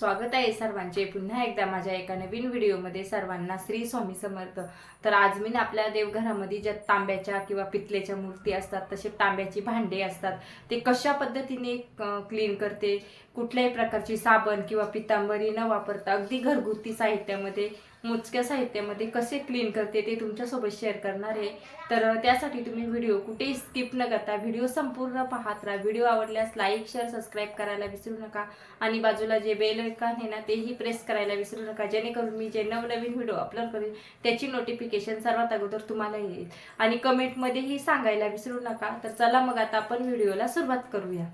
स्वागत आहे सर्वांचे पुन्हा एकदा माझ्या एका नवीन व्हिडिओमध्ये। सर्वांना श्री स्वामी समर्थ। तर आज मी आपल्या देवघरामध्ये ज्या तांब्याच्या किंवा पितळेच्या मूर्ती असतात, तसे तांब्याची भांडे असतात, ते कशा पद्धतीने क्लीन करते, कुठल्याही प्रकारची साबण किंवा पितांबरी न वापरता अगदी घरगुती साहित्यामध्ये, मोजक्या साहित्यामध्ये कसे क्लीन करते ते तुमच्यासोबत शेअर करणार आहे। तर त्यासाठी तुम्ही व्हिडिओ कुठेही स्किप न करता व्हिडिओ संपूर्ण पाहत राहा। व्हिडिओ आवडल्यास लाईक शेअर सबस्क्राईब करायला विसरू नका आणि बाजूला जे बेल आयकॉन आहे ना तेही प्रेस करायला विसरू नका, जेणेकरून मी जे नवनवीन व्हिडिओ अपलोड करेन त्याची नोटिफिकेशन सर्वात अगोदर तुम्हाला येईल। आणि कमेंटमध्येही सांगायला विसरू नका। तर चला मग आता आपण व्हिडिओला सुरुवात करूया।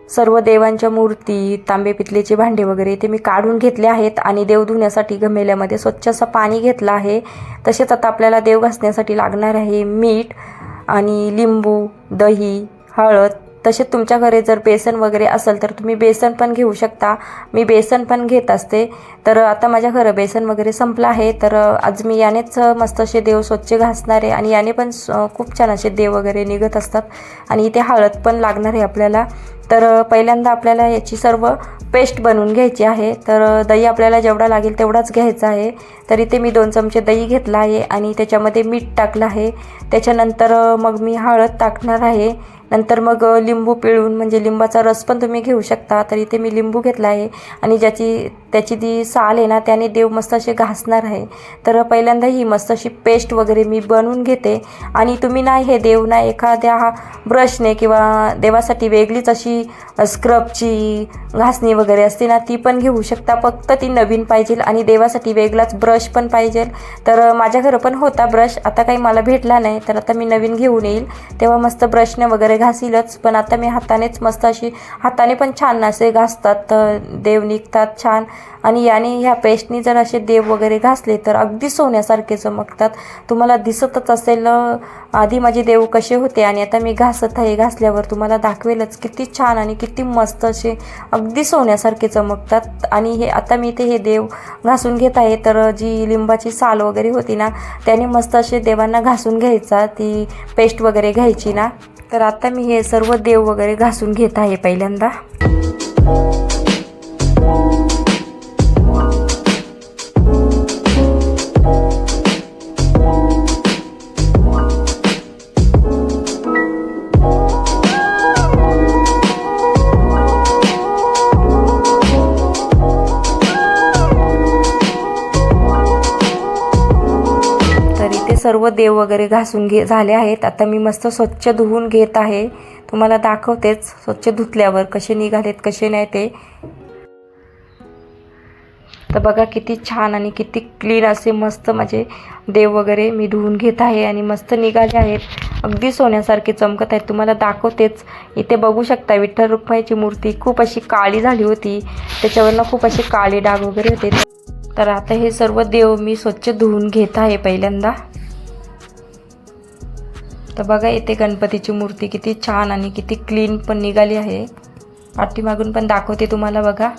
सर्व देवांच्या मूर्ती, तांबे पितळेचे भांडे वगैरे ते मी काढून घेतले आहेत आणि देव धुण्यासाठी गमेल्यामध्ये स्वच्छ असं पाणी घेतलं आहे। तसेच आता आपल्याला देव घासण्यासाठी लागणार आहे मीठ आणि लिंबू, दही, हळद। तसेच तुमच्या घरी जर बेसन वगैरे असेल तर तुम्ही बेसन पण घेऊ शकता। मी बेसन पण घेत असते। तर आता माझ्या घरी बेसन वगैरे संपलं आहे, तर आज मी यानेच मस्त असे देव स्वच्छ घासणार आहे आणि याने पण खूप छान असे देव वगैरे निघत असतात। आणि इथे हळद पण लागणार आहे आपल्याला। तर पहिल्यांदा आपल्याला याची सर्व पेस्ट बनवून घ्यायची आहे। तर दही आपल्याला जेवढा लागेल तेवढाच घ्यायचा आहे। तर इथे मी 2 चमचे दही घेतला आहे आणि त्याच्यामध्ये मीठ टाकलं आहे। त्याच्यानंतर मग मी हळद टाकणार आहे। नंतर मग लिंबू पिळून, म्हणजे लिंबाचा रस पण तुम्ही घेऊ शकता। तर इथे मी लिंबू घेतला आहे आणि त्याची जी साल आहे ना त्याने देव मस्त असे घासणार आहे। तर पहिल्यांदा ही मस्त अशी पेस्ट वगैरे मी बनवून घेते। आणि तुम्ही ना हे देव ना एखाद्या ब्रशने किंवा देवासाठी वेगळीच अशी स्क्रबची घासणी वगैरे असते ना ती पण घेऊ शकता। फक्त ती नवीन पाहिजे आणि देवासाठी वेगळाच ब्रश पण पाहिजे। तर माझ्या घरी पण होता ब्रश, आता काही मला भेटला नाही, तर आता मी नवीन घेऊन येईल तेव्हा मस्त ब्रशने वगैरे घासीलच। पण आता मी हातानेच मस्त अशी, हाताने पण छान असे घासतात, देव निघतात छान। आणि याने ह्या पेस्टनी जर असे देव वगैरे घासले तर अगदी सोन्यासारखे चमकतात। तुम्हाला दिसतच असेल आधी माझे देव कसे होते आणि आता मी घासत आहे, घासल्यावर तुम्हाला दाखवेलच किती छान आणि किती मस्त असे अगदी सोन्यासारखे चमकतात। आणि हे आता मी इथे हे देव घासून घेत आहे। तर जी लिंबाची साल वगैरे होती ना त्याने मस्त असे देवांना घासून घ्यायचा, ती पेस्ट वगैरे घ्यायची ना। तर आता मी हे सर्व देव वगैरे घासून घेत आहे पहिल्यांदा। सर्व देव वगैरे घासून झाले आहेत। आता मी मस्त स्वच्छ धुवून घेत आहे, तुम्हाला दाखवतेच स्वच्छ धुतल्यावर कसे निघालेत कसे नाही ते। तर बघा किती छान आणि किती क्लीन असे मस्त माझे देव वगैरे मी धुवून घेत आहे आणि मस्त निघाले आहेत, अगदी सोन्यासारखे चमकत आहेत। तुम्हाला दाखवतेच, इथे बघू शकता विठ्ठल रुक्माईची मूर्ती खूप अशी काळी झाली होती, त्याच्यावरनं खूप असे काळे डाग वगैरे होते। तर आता हे सर्व देव मी स्वच्छ धुवून घेत आहे पहिल्यांदा। तर बघा इथे गणपतीची मूर्ती किती छान आणि किती क्लीन पण निघाली आहे। पाठीमागून पण दाखवते तुम्हाला बघा।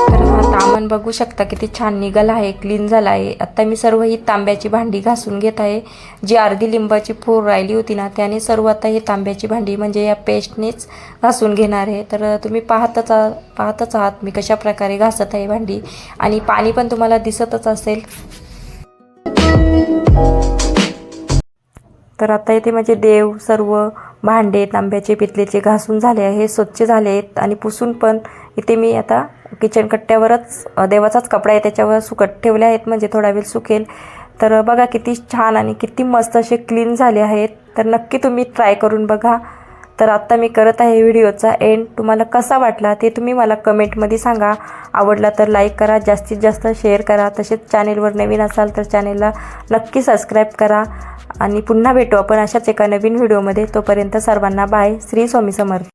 तर हा तामण बघू शकता किती छान निघाला आहे, क्लीन झाला आहे। आता मी सर्व ही तांब्याची भांडी घासून घेत आहे। जी अर्धी लिंबाची फोड राहिली होती ना त्याने सर्व आता ही तांब्याची भांडी म्हणजे या पेस्टनेच घासून घेणार आहे। तर तुम्ही पाहतच आहात मी कशा प्रकारे घासत आहे भांडी, आणि पाणी पण तुम्हाला दिसतच असेल। तर आता इथे माझे देव सर्व भांडे तांब्याचे पितळेचे घासून झाले आहे, स्वच्छ झाले आहेत आणि पुसून पण इथे मी आता किचन कट्ट्यावरच देवाचाच कपडा आहे त्याच्यावर सुकत ठेवले आहेत, म्हणजे थोडा वेळ सुकेल। तर बघा किती छान आणि किती मस्त असे क्लीन झाले आहेत। तर नक्की तुम्ही ट्राय करून बघा। तर आत्ता मी करत आहे व्हिडिओचा एंड। तुम्हाला कसा वाटला ते तुम्ही मला कमेंटमध्ये सांगा। आवडला तर लाईक करा, जास्तीत जास्त शेअर करा। तसेच चॅनेलवर नवीन असाल तर चॅनेलला नक्की सबस्क्राईब करा। आणि पुन्हा भेटू आपण अशाच एका नवीन व्हिडिओमध्ये। तोपर्यंत सर्वांना बाय। श्री स्वामी समर्थ।